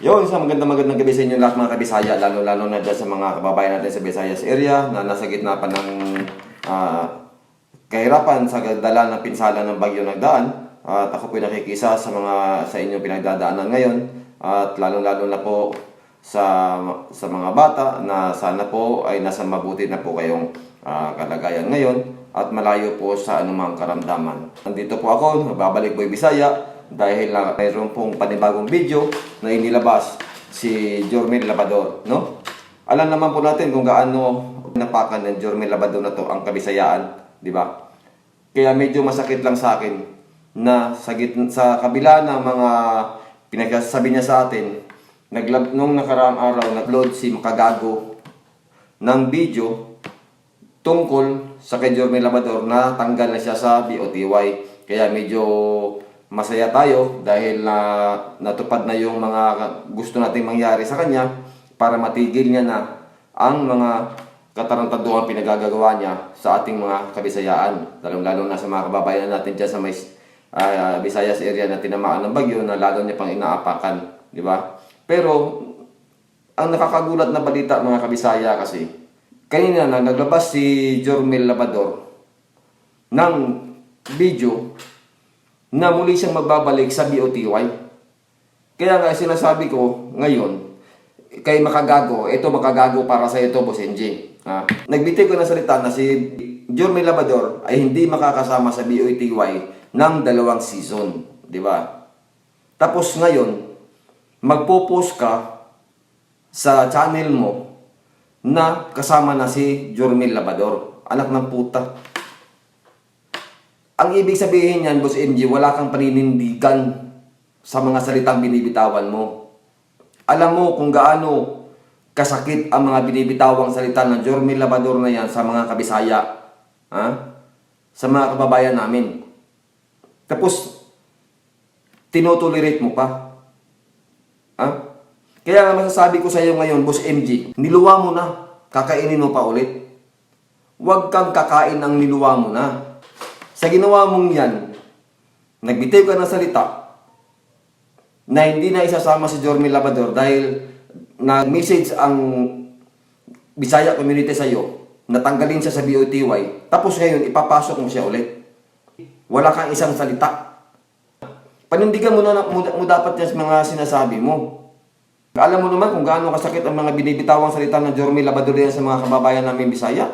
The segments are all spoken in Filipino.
Yun, sa magandang gabi sa inyo lahat mga kabisaya, lalo na dyan sa mga kababayan natin sa Visayas area na nasa gitna pa ng kahirapan sa dala ng pinsala ng bagyo nagdaan. At ako po nakikisa sa inyong pinagdadaanan ngayon at lalo na po sa mga bata na sana po ay nasa mabuti na po kayong kalagayan ngayon at malayo po sa anumang karamdaman. Nandito po ako, babalik po Bisaya dahil mayroon pong panibagong video na inilabas si Jormel Labador, no? Alam naman po natin kung gaano napakan ng Jormel Labador na to ang Kabisayaan, di ba? Kaya medyo masakit lang sa akin na sa kabila ng mga pinagsasabi niya sa atin, nung nakaraang araw nag-upload si Makagago ng video tungkol sa kay Jormel Labador na tanggal na siya sa BOTY. Kaya medyo masaya tayo dahil natupad na yung mga gusto nating mangyari sa kanya para matigil niya na ang mga katarantaduang pinagagagawa niya sa ating mga Kabisayaan. Lalo na sa mga kababayan natin dyan sa may Visayas area na tinamaan ng bagyo na lalo niya pang inaapakan. Di ba? Pero ang nakakagulat na balita mga Kabisaya kasi kanina na naglabas si Jormel Labador ng video na muli siyang magbabalik sa BOTY. Kaya nga sinasabi ko ngayon kay Makagago, ito Makagago para sa ito, Boss NJ. Nagbitay ko ng salita na si Jormel Labador ay hindi makakasama sa BOTY ng 2 season, di ba? Tapos ngayon, magpo-post ka sa channel mo na kasama na si Jormel Labador. Anak ng puta. Ang ibig sabihin niyan, Boss MJ, wala kang paninindigan sa mga salitang binibitawan mo. Alam mo kung gaano kasakit ang mga binibitawang salita ng Jormel Labador na yan sa mga Kabisaya. Sa mga kababayan namin. Tapos, tinotolerate mo pa. Kaya nga masasabi ko sa iyo ngayon, Boss MJ, niluwa mo na, kakainin mo pa ulit. Huwag kang kakain ng niluwa mo na. Sa ginawa mong yan, nagbitiw ka ng salita na hindi na isasama si Jormel Labador dahil nag-message ang Bisaya community sa iyo, natanggalin siya sa BOTY, tapos ngayon ipapasok mo siya ulit. Wala kang isang salita. Panindigan mo dapat yan sa mga sinasabi mo. Alam mo naman kung gaano kasakit ang mga binibitawang salita ng Jormel Labador sa mga kababayan namin Bisaya.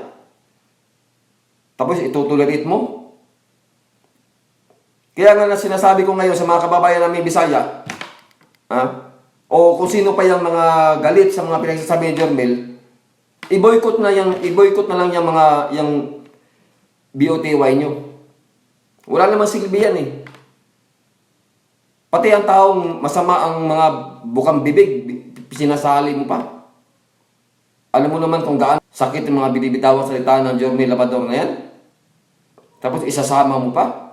Tapos itutolerate mo. Kaya nga sinasabi ko ngayon sa mga kababayan namin Bisaya, o kung sino pa yung mga galit sa mga pinagsasabi ni Jormel, i-boycott na lang yung BOTY nyo. Wala namang silbi yan eh. Pati ang taong masama ang mga bukang bibig, sinasali mo pa. Alam mo naman kung gaano sakit yung mga binibitawang salita ng Jormel Labador na yan. Tapos isasama mo pa.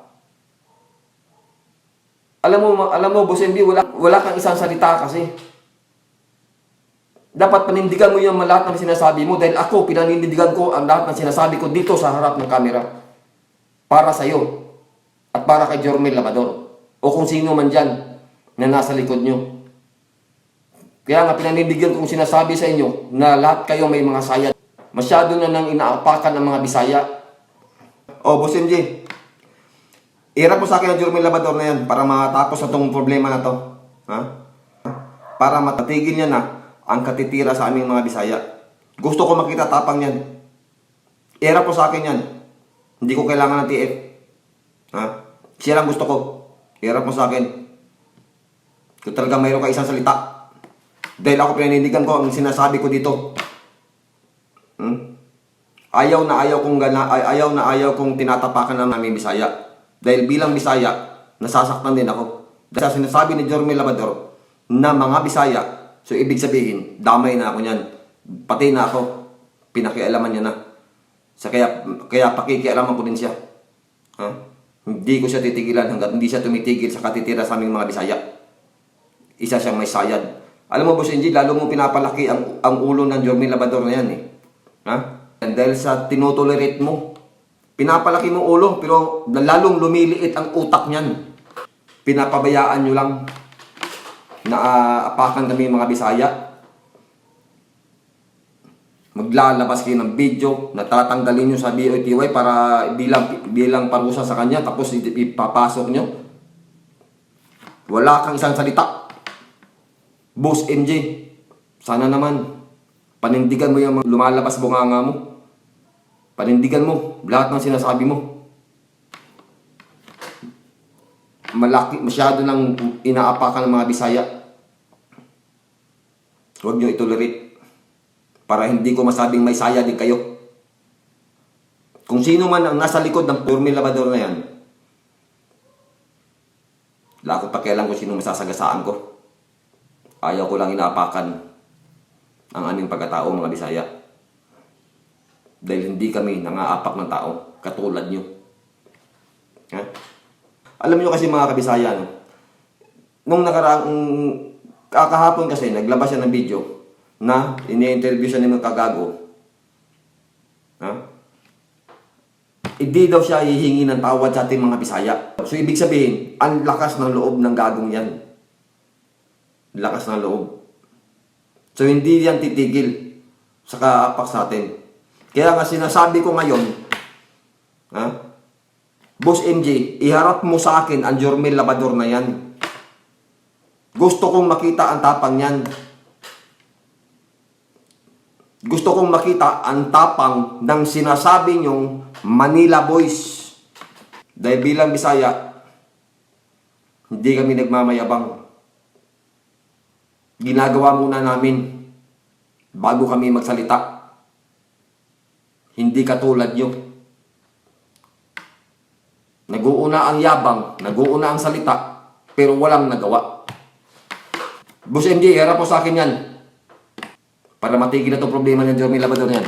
Alam mo, Boss MB, wala kang isang salita kasi. Dapat panindigan mo yung lahat ng sinasabi mo dahil ako, pinanindigan ko ang lahat ng sinasabi ko dito sa harap ng camera. Para sa iyo. At para kay Jormel Labador. O kung sino man dyan na nasa likod nyo. Kaya nga pinanindigan kong sinasabi sa inyo na lahat kayo may mga sayad. Masyado na nang inaapakan ng mga Bisaya. O, Boss MJ, irap mo sa akin ang Jormel Labador na yan para matapos na itong problema na to. Para matatigil niya na ang katitira sa aming mga Bisaya. Gusto ko makita tapang yan. Irap mo sa akin yan. Hindi ko kailangan ng TF. Siya lang gusto ko. Irap mo sa akin. Kung talaga mayroon ka isang salita. Dahil ako pinanindigan ko ang sinasabi ko dito. Ayaw na ayaw kong tinatapakan ng aming Bisaya. Dahil bilang Bisaya, nasasaktan din ako. Dahil sa sinasabi ni Jormel Labador na mga Bisaya, so ibig sabihin, damay na ako niyan. Pati na ako, pinakialaman niya na. Kaya pakikialaman ko din siya. Hindi ko siya titigilan hanggat hindi siya tumitigil sa katitira sa aming mga Bisaya. Isa siyang may sayad. Alam mo, Boss NJ, lalo mo pinapalaki ang ulo ng Jormel Labador na yan eh. Dahil sa tinotolerate mo. Pinapalaki mo ulo, pero lalong lumiliit ang utak niyan. Pinapabayaan nyo lang. Naaapakan kami mga Bisaya. Maglalabas kayo ng video, natatanggalin nyo sa BOTY para bilang parusa sa kanya, tapos ipapasok nyo. Wala kang isang salita. Boss MJ, sana naman, panindigan mo yung mga lumalabas bunganga mo. Panindigan mo lahat ng sinasabi mo. Masyado nang inaapakan ng mga Bisaya. Huwag nyo itolerate. Para hindi ko masabing may saya din kayo. Kung sino man ang nasa likod ng Yorme Labrador na yan, wala akong pakialam kung sino masasagasaan ko. Ayaw ko lang inaapakan ang aming pagkatao, mga Bisaya. Dahil hindi kami nangaapak ng tao, katulad nyo. Ha? Alam nyo kasi mga Kabisaya, no? Nung nakaraang kahapon kasi, naglabas siya ng video na ini-interview siya ng mga kagago. Ha? Hindi daw siya hihingi ng tawad sa ating mga Bisaya. So, ibig sabihin, ang lakas ng loob ng gagong yan. Lakas ng loob. So, hindi yan titigil sa kaapak sa atin. Kaya nga sinasabi ko ngayon, ha? Boss MJ, iharap mo sa akin ang Yorme Labrador na yan. Gusto kong makita ang tapang yan. Gusto kong makita ang tapang ng sinasabi nyong Manila Boys. Dahil bilang Bisaya, hindi kami nagmamayabang. Ginagawa muna namin bago kami magsalita. Hindi katulad nyo. Nag-uuna ang yabang, nag-uuna ang salita, pero walang nagawa. Boss MJ, harap po sa akin yan. Para matigil na itong problema ng Yorme Labrador yan.